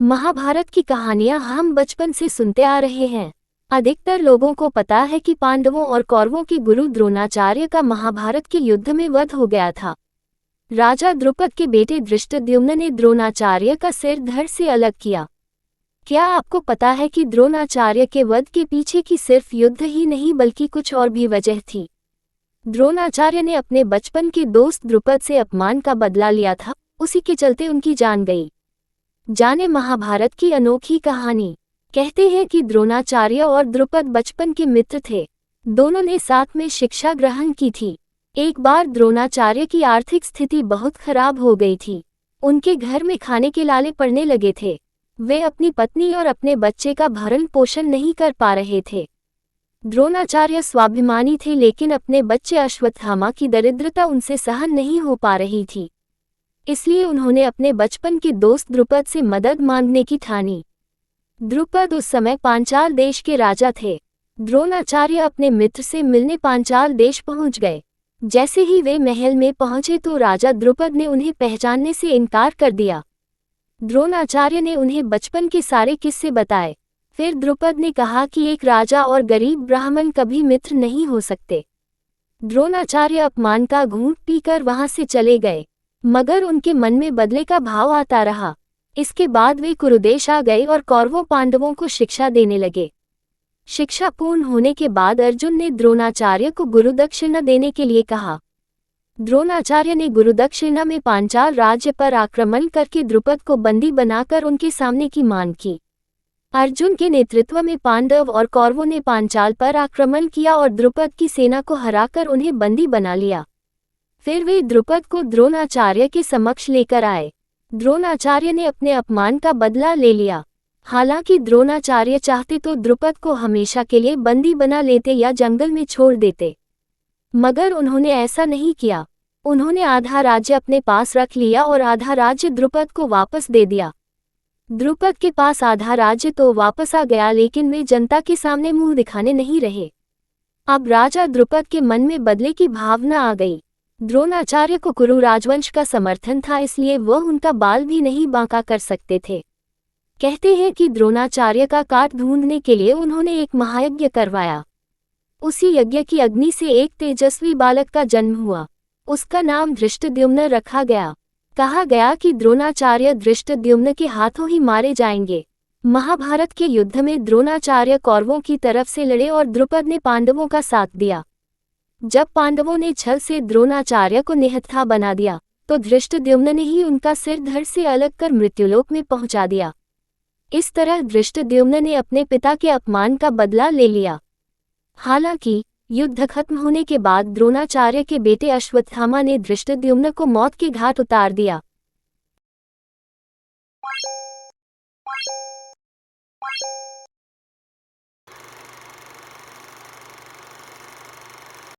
महाभारत की कहानियां हम बचपन से सुनते आ रहे हैं। अधिकतर लोगों को पता है कि पांडवों और कौरवों के गुरु द्रोणाचार्य का महाभारत के युद्ध में वध हो गया था। राजा द्रुपद के बेटे धृष्टद्युम्न ने द्रोणाचार्य का सिर धड़ से अलग किया। क्या आपको पता है कि द्रोणाचार्य के वध के पीछे की सिर्फ युद्ध ही नहीं बल्कि कुछ और भी वजह थी। द्रोणाचार्य ने अपने बचपन के दोस्त द्रुपद से अपमान का बदला लिया था, उसी के चलते उनकी जान गई। जाने महाभारत की अनोखी कहानी। कहते हैं कि द्रोणाचार्य और द्रुपद बचपन के मित्र थे। दोनों ने साथ में शिक्षा ग्रहण की थी। एक बार द्रोणाचार्य की आर्थिक स्थिति बहुत खराब हो गई थी। उनके घर में खाने के लाले पड़ने लगे थे। वे अपनी पत्नी और अपने बच्चे का भरण पोषण नहीं कर पा रहे थे। द्रोणाचार्य स्वाभिमानी थे, लेकिन अपने बच्चे अश्वत्थामा की दरिद्रता उनसे सहन नहीं हो पा रही थी। इसलिए उन्होंने अपने बचपन के दोस्त द्रुपद से मदद मांगने की ठानी। द्रुपद उस समय पांचाल देश के राजा थे। द्रोणाचार्य अपने मित्र से मिलने पांचाल देश पहुंच गए। जैसे ही वे महल में पहुंचे तो राजा द्रुपद ने उन्हें पहचानने से इनकार कर दिया। द्रोणाचार्य ने उन्हें बचपन के सारे किस्से बताए। फिर द्रुपद ने कहा कि एक राजा और गरीब ब्राह्मण कभी मित्र नहीं हो सकते। द्रोणाचार्य अपमान का घूंट पीकर वहां से चले गए, मगर उनके मन में बदले का भाव आता रहा। इसके बाद वे कुरुदेश आ गए और कौरवों पांडवों को शिक्षा देने लगे। शिक्षा पूर्ण होने के बाद अर्जुन ने द्रोणाचार्य को गुरुदक्षिणा देने के लिए कहा। द्रोणाचार्य ने गुरुदक्षिणा में पांचाल राज्य पर आक्रमण करके द्रुपद को बंदी बनाकर उनके सामने की मांग की। अर्जुन के नेतृत्व में पांडव और कौरवों ने पांचाल पर आक्रमण किया और द्रुपद की सेना को हराकर उन्हें बंदी बना लिया। फिर वे द्रुपद को द्रोणाचार्य के समक्ष लेकर आए। द्रोणाचार्य ने अपने अपमान का बदला ले लिया। हालांकि द्रोणाचार्य चाहते तो द्रुपद को हमेशा के लिए बंदी बना लेते या जंगल में छोड़ देते, मगर उन्होंने ऐसा नहीं किया। उन्होंने आधा राज्य अपने पास रख लिया और आधा राज्य द्रुपद को वापस दे दिया। द्रुपद के पास आधा राज्य तो वापस आ गया, लेकिन वे जनता के सामने मुंह दिखाने नहीं रहे। अब राजा द्रुपद के मन में बदले की भावना आ गई। द्रोणाचार्य को कुरु राजवंश का समर्थन था, इसलिए वह उनका बाल भी नहीं बांका कर सकते थे। कहते हैं कि द्रोणाचार्य का काट ढूंढने के लिए उन्होंने एक महायज्ञ करवाया। उसी यज्ञ की अग्नि से एक तेजस्वी बालक का जन्म हुआ। उसका नाम धृष्टद्युम्न रखा गया। कहा गया कि द्रोणाचार्य धृष्टद्युम्न के हाथों ही मारे जाएंगे। महाभारत के युद्ध में द्रोणाचार्य कौरवों की तरफ से लड़े और द्रुपद ने पांडवों का साथ दिया। जब पांडवों ने छल से द्रोणाचार्य को निहत्था बना दिया तो धृष्टद्युम्न ने ही उनका सिर धड़ से अलग कर मृत्युलोक में पहुंचा दिया। इस तरह धृष्टद्युम्न ने अपने पिता के अपमान का बदला ले लिया। हालांकि युद्ध खत्म होने के बाद द्रोणाचार्य के बेटे अश्वत्थामा ने धृष्टद्युम्न को मौत के घाट उतार दिया।